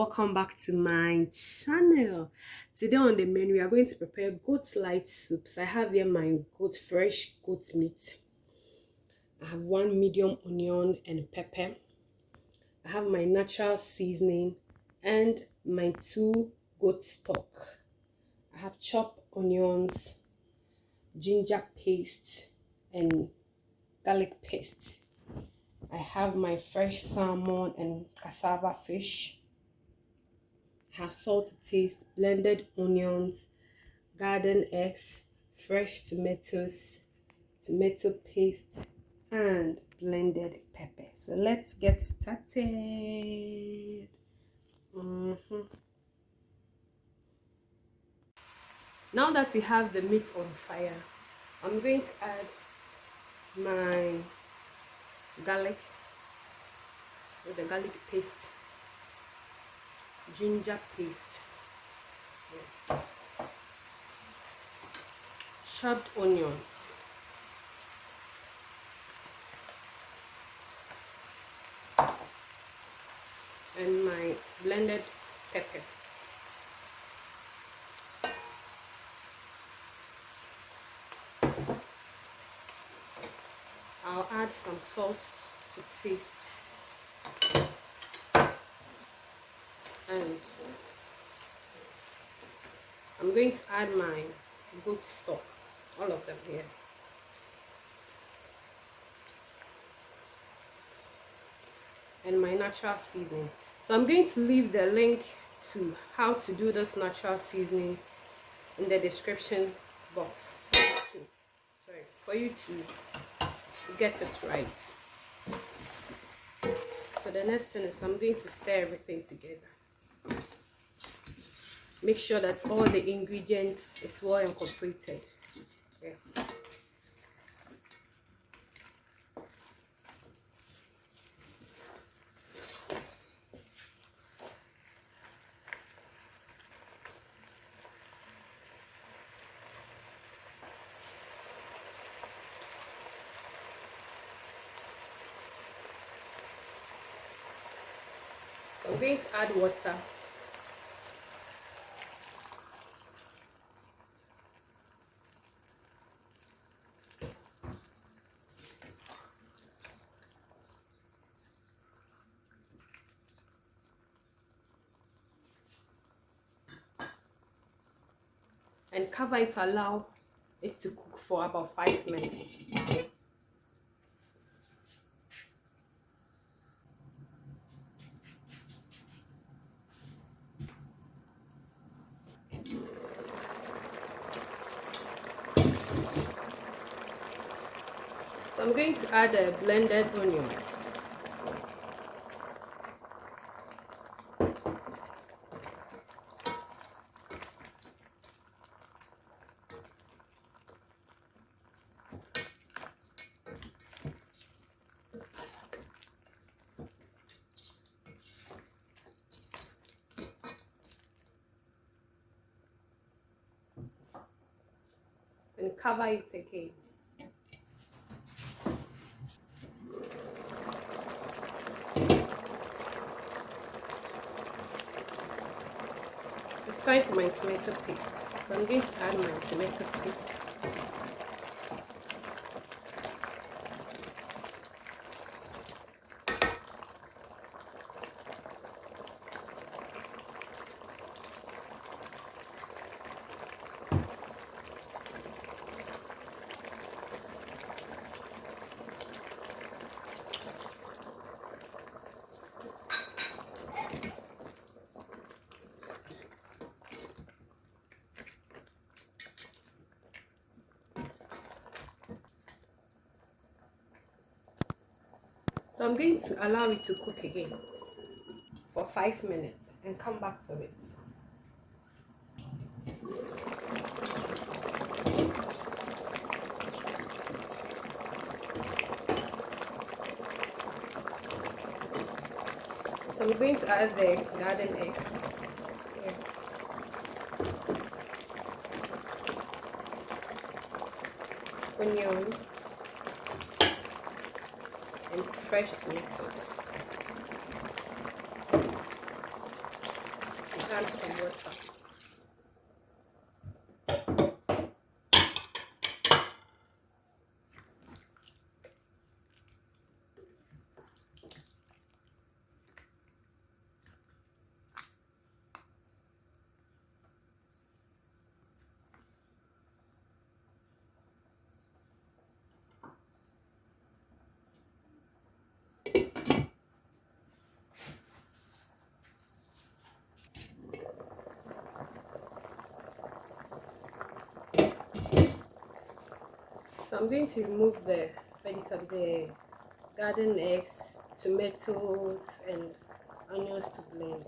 welcome back to my channel. Today on the menu we are going to prepare goat light soups. I have here my fresh goat meat. I have one medium onion and pepper. I have my natural seasoning and my two goat stock. I have chopped onions, ginger paste and garlic paste. I have my fresh salmon and cassava fish. I have salt to taste, blended onions, garden eggs, fresh tomatoes, tomato paste, and blended pepper. So let's get started. Now that we have the meat on fire, I'm going to add my garlic with the garlic paste, ginger paste, chopped onions, and my blended pepper. I'll add some salt to taste, and I'm going to add my goat stock, all of them here. And my natural seasoning. So I'm going to leave the link to how to do this natural seasoning in the description box for you to get it right. So the next thing is I'm going to stir everything together. Make sure that all the ingredients is well incorporated. Okay. I'm going to add water. And cover it to allow it to cook for about 5 minutes. So I'm going to add the blended onions. And cover it again. It's time for my tomato paste. So I'm going to add my tomato paste. So I'm going to allow it to cook again for 5 minutes and come back to it. So I'm going to add the garden eggs. Here. Onion and fresh tomatoes. add some water. So I'm going to remove the vegetable, the garden eggs, tomatoes, and onions to blend.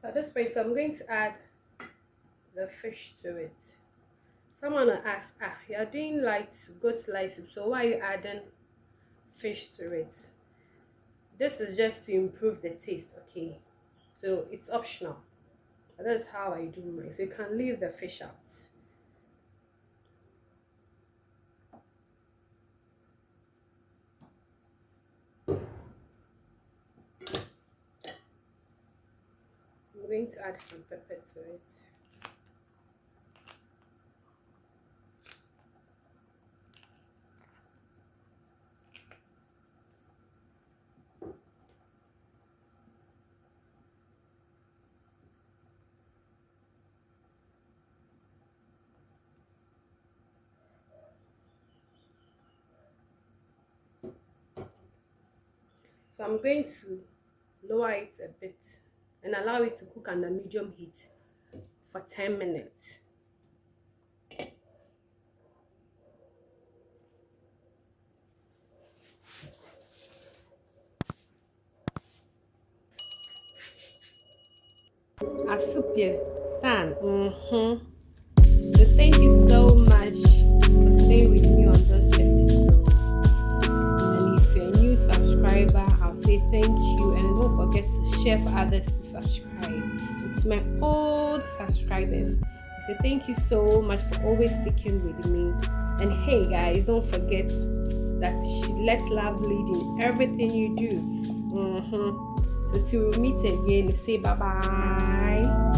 So at this point, I'm going to add the fish to it. Someone will ask, you're doing goat light soup, so why are you adding fish to it? This is just to improve the taste, okay? So it's optional. But that's how I do mine. So you can leave the fish out. I'm going to add some pepper to it. So I'm going to lower it a bit and allow it to cook under medium heat for 10 minutes. Our soup is done. So thank you so much for staying with me on this episode. And if you're a new subscriber, I'll say thank you, and don't forget to share for others to subscribe. It's my old subscribers. I say thank you so much for always sticking with me. And hey guys, don't forget that you should let love lead in everything you do. So till we meet again, say bye bye.